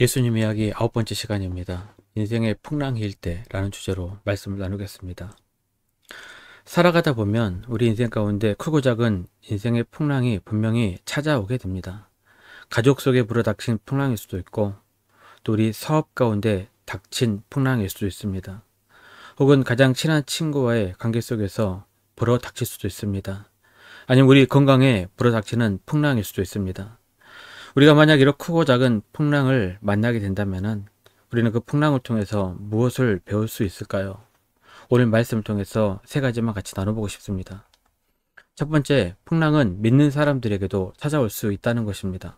예수님 이야기 9번째 시간입니다. 인생의 풍랑일 때라는 주제로 말씀을 나누겠습니다. 살아가다 보면 우리 인생 가운데 크고 작은 인생의 풍랑이 분명히 찾아오게 됩니다. 가족 속에 불어닥친 풍랑일 수도 있고, 또 우리 사업 가운데 닥친 풍랑일 수도 있습니다. 혹은 가장 친한 친구와의 관계 속에서 불어닥칠 수도 있습니다. 아니면 우리 건강에 불어닥치는 풍랑일 수도 있습니다. 우리가 만약 이런 크고 작은 풍랑을 만나게 된다면 우리는 그 풍랑을 통해서 무엇을 배울 수 있을까요? 오늘 말씀을 통해서 세 가지만 같이 나눠보고 싶습니다. 첫 번째, 풍랑은 믿는 사람들에게도 찾아올 수 있다는 것입니다.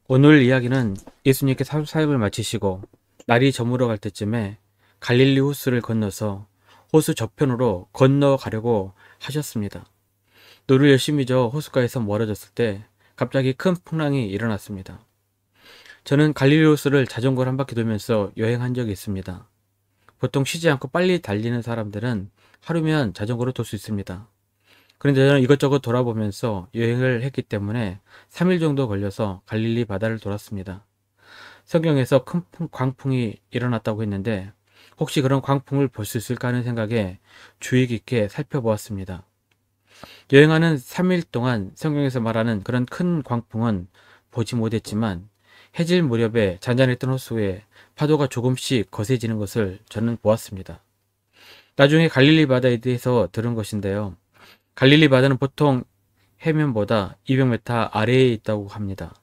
오늘 이야기는 예수님께 사역을 마치시고 날이 저물어 갈 때쯤에 갈릴리 호수를 건너서 호수 저편으로 건너가려고 하셨습니다. 노를 열심히 저 호숫가에서 멀어졌을 때 갑자기 큰 풍랑이 일어났습니다. 저는 갈릴리 호수를 자전거를 한 바퀴 돌면서 여행한 적이 있습니다. 보통 쉬지 않고 빨리 달리는 사람들은 하루면 자전거로 돌 수 있습니다. 그런데 저는 이것저것 돌아보면서 여행을 했기 때문에 3일 정도 걸려서 갈릴리 바다를 돌았습니다. 성경에서 큰 광풍이 일어났다고 했는데 혹시 그런 광풍을 볼 수 있을까 하는 생각에 주의 깊게 살펴보았습니다. 여행하는 3일 동안 성경에서 말하는 그런 큰 광풍은 보지 못했지만 해질 무렵에 잔잔했던 호수에 파도가 조금씩 거세지는 것을 저는 보았습니다. 나중에 갈릴리 바다에 대해서 들은 것인데요. 갈릴리 바다는 보통 해면보다 200m 아래에 있다고 합니다.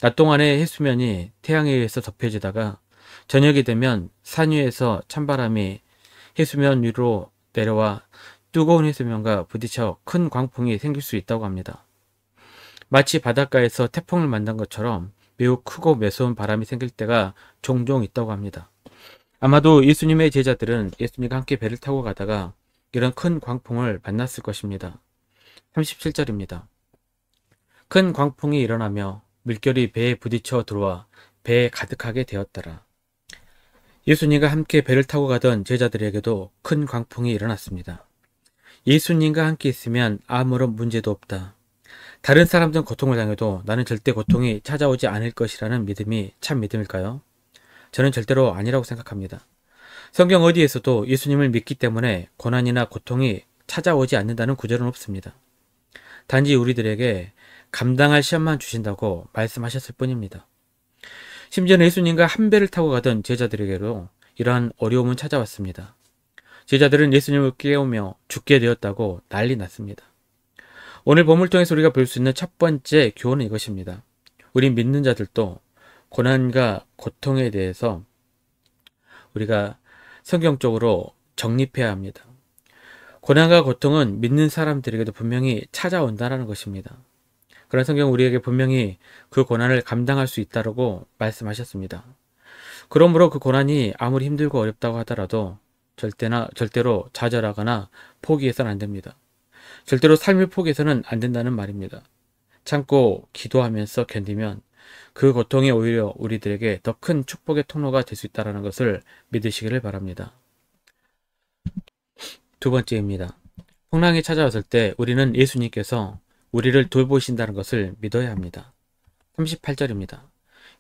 낮 동안에 해수면이 태양에 의해서 덮여지다가 저녁이 되면 산 위에서 찬바람이 해수면 위로 내려와 뜨거운 해수면과 부딪혀 큰 광풍이 생길 수 있다고 합니다. 마치 바닷가에서 태풍을 만난 것처럼 매우 크고 매서운 바람이 생길 때가 종종 있다고 합니다. 아마도 예수님의 제자들은 예수님과 함께 배를 타고 가다가 이런 큰 광풍을 만났을 것입니다. 37절입니다. 큰 광풍이 일어나며 물결이 배에 부딪혀 들어와 배에 가득하게 되었더라. 예수님과 함께 배를 타고 가던 제자들에게도 큰 광풍이 일어났습니다. 예수님과 함께 있으면 아무런 문제도 없다. 다른 사람들은 고통을 당해도 나는 절대 고통이 찾아오지 않을 것이라는 믿음이 참 믿음일까요? 저는 절대로 아니라고 생각합니다. 성경 어디에서도 예수님을 믿기 때문에 고난이나 고통이 찾아오지 않는다는 구절은 없습니다. 단지 우리들에게 감당할 시험만 주신다고 말씀하셨을 뿐입니다. 심지어는 예수님과 한 배를 타고 가던 제자들에게도 이러한 어려움은 찾아왔습니다. 제자들은 예수님을 깨우며 죽게 되었다고 난리 났습니다. 오늘 본문을 통해서 우리가 볼 수 있는 첫 번째 교훈은 이것입니다. 우리 믿는 자들도 고난과 고통에 대해서 우리가 성경적으로 정립해야 합니다. 고난과 고통은 믿는 사람들에게도 분명히 찾아온다는 것입니다. 그런 성경은 우리에게 분명히 그 고난을 감당할 수 있다고 말씀하셨습니다. 그러므로 그 고난이 아무리 힘들고 어렵다고 하더라도 절대로 좌절하거나 포기해서는 안 됩니다. 절대로 삶을 포기해서는 안 된다는 말입니다. 참고 기도하면서 견디면 그 고통이 오히려 우리들에게 더 큰 축복의 통로가 될 수 있다는 것을 믿으시기를 바랍니다. 두 번째입니다. 풍랑이 찾아왔을 때 우리는 예수님께서 우리를 돌보신다는 것을 믿어야 합니다. 38절입니다.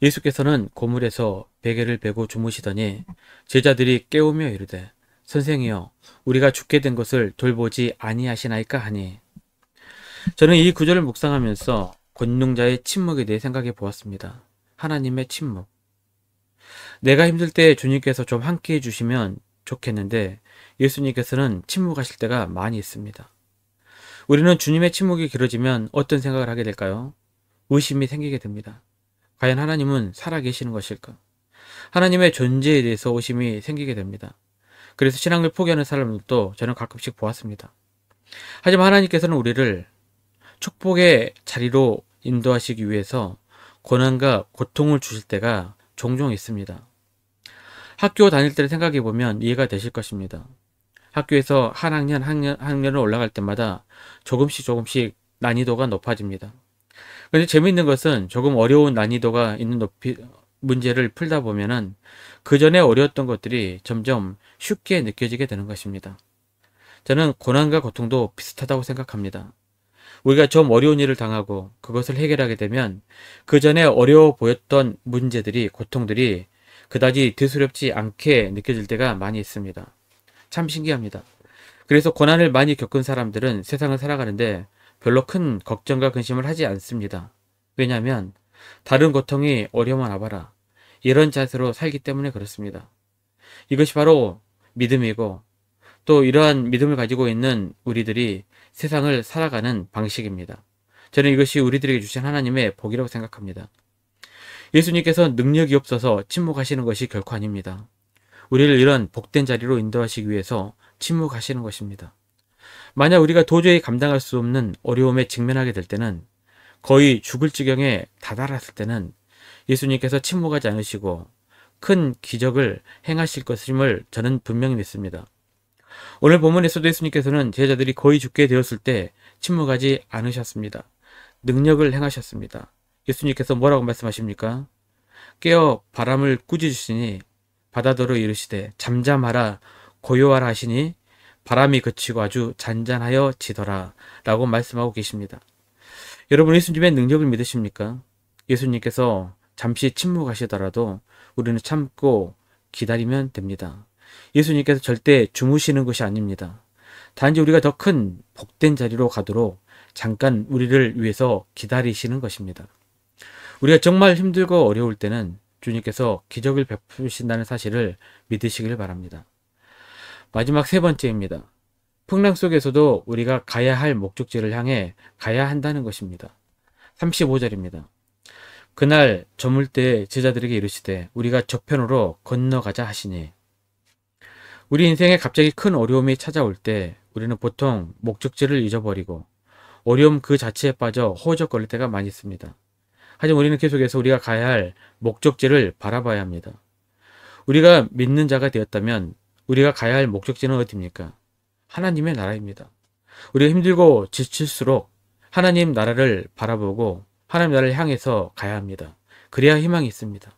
예수께서는 고물에서 베개를 베고 주무시더니 제자들이 깨우며 이르되 선생이여 우리가 죽게 된 것을 돌보지 아니하시나이까 하니. 저는 이 구절을 묵상하면서 권능자의 침묵에 대해 생각해 보았습니다. 하나님의 침묵. 내가 힘들 때 주님께서 좀 함께 해주시면 좋겠는데 예수님께서는 침묵하실 때가 많이 있습니다. 우리는 주님의 침묵이 길어지면 어떤 생각을 하게 될까요? 의심이 생기게 됩니다. 과연 하나님은 살아계시는 것일까? 하나님의 존재에 대해서 의심이 생기게 됩니다. 그래서 신앙을 포기하는 사람들도 저는 가끔씩 보았습니다. 하지만 하나님께서는 우리를 축복의 자리로 인도하시기 위해서 고난과 고통을 주실 때가 종종 있습니다. 학교 다닐 때를 생각해 보면 이해가 되실 것입니다. 학교에서 한 학년을 올라갈 때마다 조금씩 난이도가 높아집니다. 그런데 재미있는 것은 조금 어려운 난이도가 있는 문제를 풀다 보면은 그 전에 어려웠던 것들이 점점 쉽게 느껴지게 되는 것입니다. 저는 고난과 고통도 비슷하다고 생각합니다. 우리가 좀 어려운 일을 당하고 그것을 해결하게 되면 그 전에 어려워 보였던 문제들이, 고통들이 그다지 대수롭지 않게 느껴질 때가 많이 있습니다. 참 신기합니다. 그래서 고난을 많이 겪은 사람들은 세상을 살아가는데 별로 큰 걱정과 근심을 하지 않습니다. 왜냐하면 다른 고통이 어려우면 와봐라, 이런 자세로 살기 때문에 그렇습니다. 이것이 바로 믿음이고, 또 이러한 믿음을 가지고 있는 우리들이 세상을 살아가는 방식입니다. 저는 이것이 우리들에게 주신 하나님의 복이라고 생각합니다. 예수님께서 능력이 없어서 침묵하시는 것이 결코 아닙니다. 우리를 이런 복된 자리로 인도하시기 위해서 침묵하시는 것입니다. 만약 우리가 도저히 감당할 수 없는 어려움에 직면하게 될 때는, 거의 죽을 지경에 다다랐을 때는 예수님께서 침묵하지 않으시고 큰 기적을 행하실 것임을 저는 분명히 믿습니다. 오늘 본문에서도 예수님께서는 제자들이 거의 죽게 되었을 때 침묵하지 않으셨습니다. 능력을 행하셨습니다. 예수님께서 뭐라고 말씀하십니까? 깨어 바람을 꾸짖으시니 바다더러 이르시되 잠잠하라 고요하라 하시니 바람이 그치고 아주 잔잔하여 지더라 라고 말씀하고 계십니다. 여러분, 예수님의 능력을 믿으십니까? 예수님께서 잠시 침묵하시더라도 우리는 참고 기다리면 됩니다. 예수님께서 절대 주무시는 것이 아닙니다. 단지 우리가 더 큰 복된 자리로 가도록 잠깐 우리를 위해서 기다리시는 것입니다. 우리가 정말 힘들고 어려울 때는 주님께서 기적을 베푸신다는 사실을 믿으시길 바랍니다. 마지막 세 번째입니다. 풍랑 속에서도 우리가 가야 할 목적지를 향해 가야 한다는 것입니다. 35절입니다. 그날 저물 때 제자들에게 이르시되 우리가 저편으로 건너가자 하시니. 우리 인생에 갑자기 큰 어려움이 찾아올 때 우리는 보통 목적지를 잊어버리고 어려움 그 자체에 빠져 허우적거릴 때가 많이 있습니다. 하지만 우리는 계속해서 우리가 가야 할 목적지를 바라봐야 합니다. 우리가 믿는 자가 되었다면 우리가 가야 할 목적지는 어디입니까? 하나님의 나라입니다. 우리가 힘들고 지칠수록 하나님 나라를 바라보고 하나님 나라를 향해서 가야 합니다. 그래야 희망이 있습니다.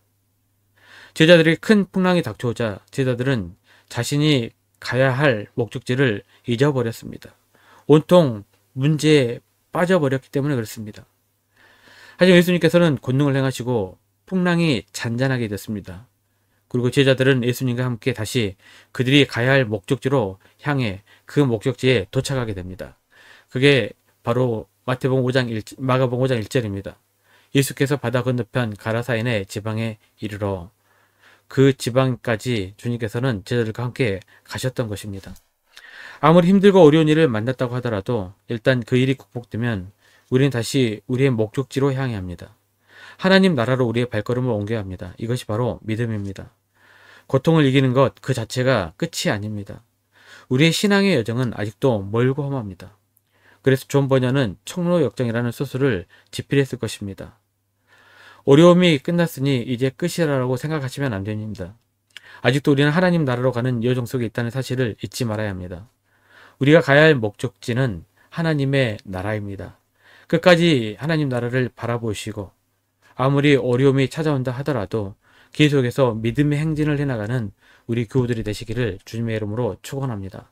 제자들이 큰 풍랑이 닥쳐오자 제자들은 자신이 가야 할 목적지를 잊어버렸습니다. 온통 문제에 빠져버렸기 때문에 그렇습니다. 하지만 예수님께서는 권능을 행하시고 풍랑이 잔잔하게 됐습니다. 그리고 제자들은 예수님과 함께 다시 그들이 가야 할 목적지로 향해 그 목적지에 도착하게 됩니다. 그게 바로 마가복음 5장 1절입니다. 예수께서 바다 건너편 가라사인의 지방에 이르러 그 지방까지 주님께서는 제자들과 함께 가셨던 것입니다. 아무리 힘들고 어려운 일을 만났다고 하더라도 일단 그 일이 극복되면 우리는 다시 우리의 목적지로 향해야 합니다. 하나님 나라로 우리의 발걸음을 옮겨야 합니다. 이것이 바로 믿음입니다. 고통을 이기는 것 그 자체가 끝이 아닙니다. 우리의 신앙의 여정은 아직도 멀고 험합니다. 그래서 존 버녀는 청로역정이라는 소설을 집필했을 것입니다. 어려움이 끝났으니 이제 끝이라고 생각하시면 안 됩니다. 아직도 우리는 하나님 나라로 가는 여정 속에 있다는 사실을 잊지 말아야 합니다. 우리가 가야 할 목적지는 하나님의 나라입니다. 끝까지 하나님 나라를 바라보시고 아무리 어려움이 찾아온다 하더라도 계속해서 믿음의 행진을 해나가는 우리 교우들이 되시기를 주님의 이름으로 축원합니다.